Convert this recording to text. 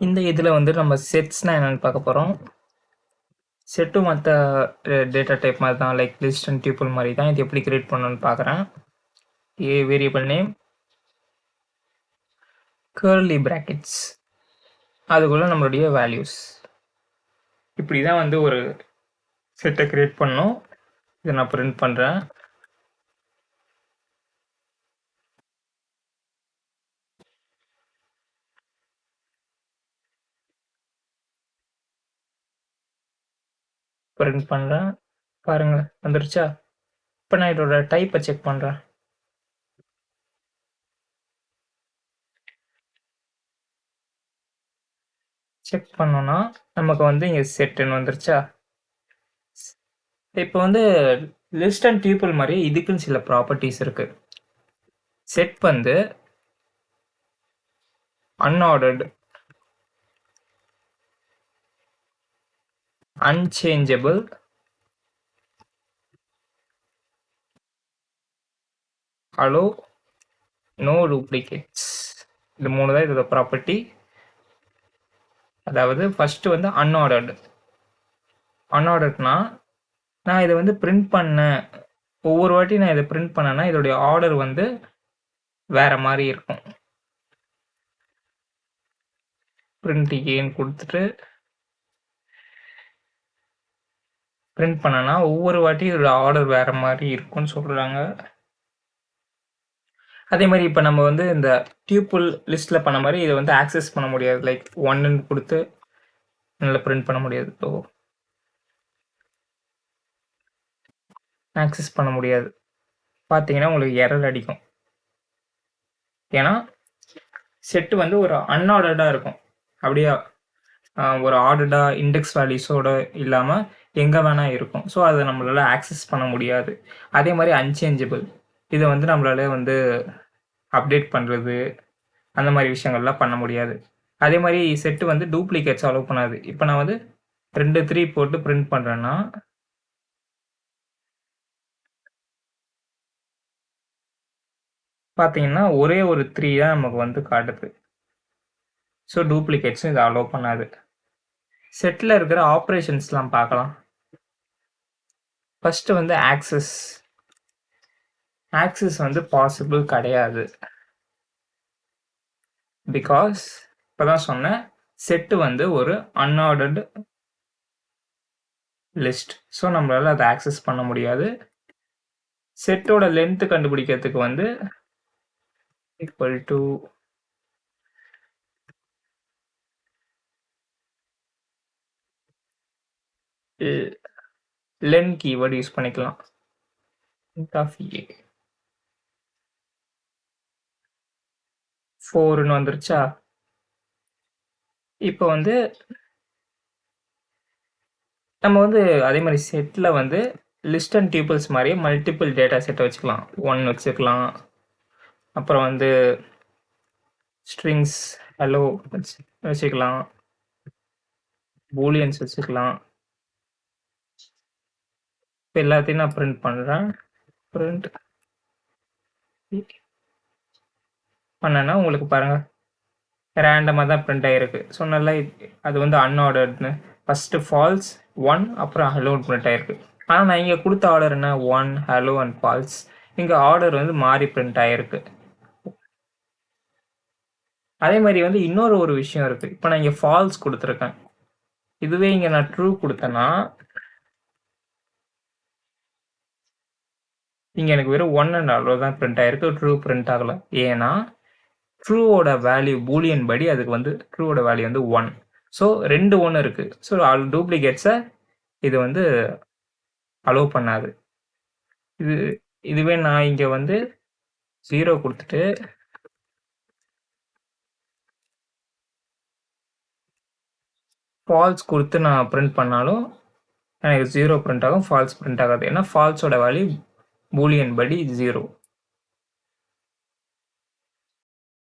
இந்த இதில் வந்து நம்ம செட்ஸ்னால் என்னென்னு பார்க்க போகிறோம். செட்டும் மற்ற டேட்டா டைப் மாதிரி தான், லைக் லிஸ்ட் அண்ட் டியூபிள் மாதிரி தான். இது எப்படி கிரியேட் பண்ணணும்னு பார்க்குறேன். வேரியபிள் நேம், கர்லி பிராக்கெட்ஸ், அதுக்குள்ளே நம்மளுடைய வேல்யூஸ். இப்படி தான் வந்து ஒரு செட்டை கிரியேட் பண்ணணும். இதை நான் பிரிண்ட் பண்ணுறேன். பிரிண்ட் பண்ணுறேன். பாருங்கள், வந்துருச்சா? இப்போ நான் இதோட டைப்பை செக் பண்ணுறேன். செக் பண்ணோன்னா நமக்கு வந்து இங்கே செட்டுன்னு வந்துருச்சா? இப்போ வந்து லிஸ்ட் அண்ட் டியூபிள் மாதிரி இதுக்குன்னு சில ப்ராப்பர்ட்டிஸ் இருக்குது. செட் வந்து unordered, unchangeable, allow, no duplicates. இது 3 தான் இதோட ப்ராப்பர்ட்டி. அதாவது ஃபஸ்ட்டு வந்து அன்ஆர்டர்ட்னா நான் இதை வந்து பிரிண்ட் பண்ணேன், ஒவ்வொரு வாட்டி நான் இதை பிரிண்ட் பண்ணேன்னா இதோடைய ஆர்டர் வந்து வேற மாதிரி இருக்கும். பிரிண்ட் ஏன்னு கொடுத்துட்டு பிரிண்ட் பண்ணனா ஒவ்வொரு வாட்டி இதோட ஆர்டர் வேற மாதிரி இருக்கும்னு சொல்கிறாங்க. அதே மாதிரி இப்போ நம்ம வந்து இந்த டியூபிள் லிஸ்ட்டில் பண்ண மாதிரி இதை வந்து ஆக்சஸ் பண்ண முடியாது. லைக் 1ன்னு கொடுத்து நல்லா பிரிண்ட் பண்ண முடியாது. ஸோ ஆக்சஸ் பண்ண முடியாது. பார்த்தீங்கன்னா உங்களுக்கு எரர் அடிக்கும். ஏன்னா செட்டு வந்து ஒரு அன்ஆர்டர்டாக இருக்கும். அப்படியே ஒரு ஆர்டர்டாக இண்டெக்ஸ் வேல்யூஸோடு இல்லாமல் எங்கே வேணால் இருக்கும். ஸோ அதை நம்மளால் ஆக்சஸ் பண்ண முடியாது. அதே மாதிரி அன்சேஞ்சபிள், இதை வந்து நம்மளால வந்து அப்டேட் பண்ணுறது அந்த மாதிரி விஷயங்கள்லாம் பண்ண முடியாது. அதே மாதிரி செட்டு வந்து டூப்ளிகேட்ஸ் அலோவ் பண்ணாது. இப்போ நான் வந்து 2 3 போட்டு பிரிண்ட் பண்ணுறேன்னா பார்த்தீங்கன்னா ஒரே ஒரு 3 தான் நமக்கு வந்து காட்டுது. ஸோ டூப்ளிகேட்ஸும் இதை அலோவ் பண்ணாது. செட்டில் இருக்கிற ஆப்ரேஷன்ஸ்லாம் பார்க்கலாம். ஃபஸ்ட்டு வந்து ஆக்சஸ் வந்து பாசிபிள் கிடையாது. பிகாஸ் இப்போ தான் சொன்னேன், செட்டு வந்து ஒரு அன்ஆர்டர்டு லிஸ்ட். ஸோ நம்மளால் அதை ஆக்சஸ் பண்ண முடியாது. செட்டோட லென்த்து கண்டுபிடிக்கிறதுக்கு வந்து equal to len keyword use பண்ணிக்கலாம். ஆஃப் ஏ 4ன்னு வந்துருச்சா? இப்போ வந்து நம்ம வந்து அதே மாதிரி செட்டில் வந்து லிஸ்ட் அண்ட் டியூபிள்ஸ் மாதிரியே மல்டிபிள் டேட்டா செட்டை வச்சுக்கலாம். 1 வச்சுக்கலாம், அப்புறம் வந்து ஸ்ட்ரிங்ஸ் ஹலோ வச்சுக்கலாம், பூலியன்ஸ் வச்சுக்கலாம். இப்போ எல்லாத்தையும் நான் பிரிண்ட் பண்ணுறேன். பிரிண்ட் பண்ணேன்னா உங்களுக்கு பாருங்கள் ரேண்டமாக தான் பிரிண்ட் ஆகிருக்கு. ஸோ நல்லா அது வந்து அன்ஆர்டர்டுன்னு ஃபஸ்ட்டு ஃபால்ஸ் 1 அப்புறம் ஹலோன்னு பிரிண்ட் ஆகிருக்கு. ஆனால் நான் இங்கே கொடுத்த ஆர்டர் என்ன 1 ஹலோ அண்ட் ஃபால்ஸ். இங்கே ஆர்டர் வந்து மாறி பிரிண்ட் ஆகிருக்கு. அதே மாதிரி வந்து இன்னொரு ஒரு விஷயம் இருக்குது. இப்போ நான் இங்கே ஃபால்ஸ் கொடுத்துருக்கேன். இதுவே இங்கே நான் ட்ரூ கொடுத்தேன்னா இங்கே எனக்கு வெறும் 1 அண்ட் ஹலோ தான் பிரிண்ட் ஆகிருக்கு, ட்ரூ பிரிண்ட் ஆகலை. ஏன்னா ட்ரூவோட வேல்யூ பூலியன் படி அதுக்கு வந்து ட்ரூவோட வேல்யூ வந்து 1. ஸோ 2 1 இருக்குது. ஸோ டூப்ளிகேட்ஸை இது வந்து அலோவ் பண்ணாது. இதுவே நான் இங்கே வந்து 0 கொடுத்துட்டு ஃபால்ஸ் கொடுத்து நான் பிரிண்ட் பண்ணாலும் எனக்கு 0 பிரிண்ட் ஆகும், ஃபால்ஸ் பிரிண்ட் ஆகாது. ஏன்னா ஃபால்ஸோட வேல்யூ பூலியன் படி 0.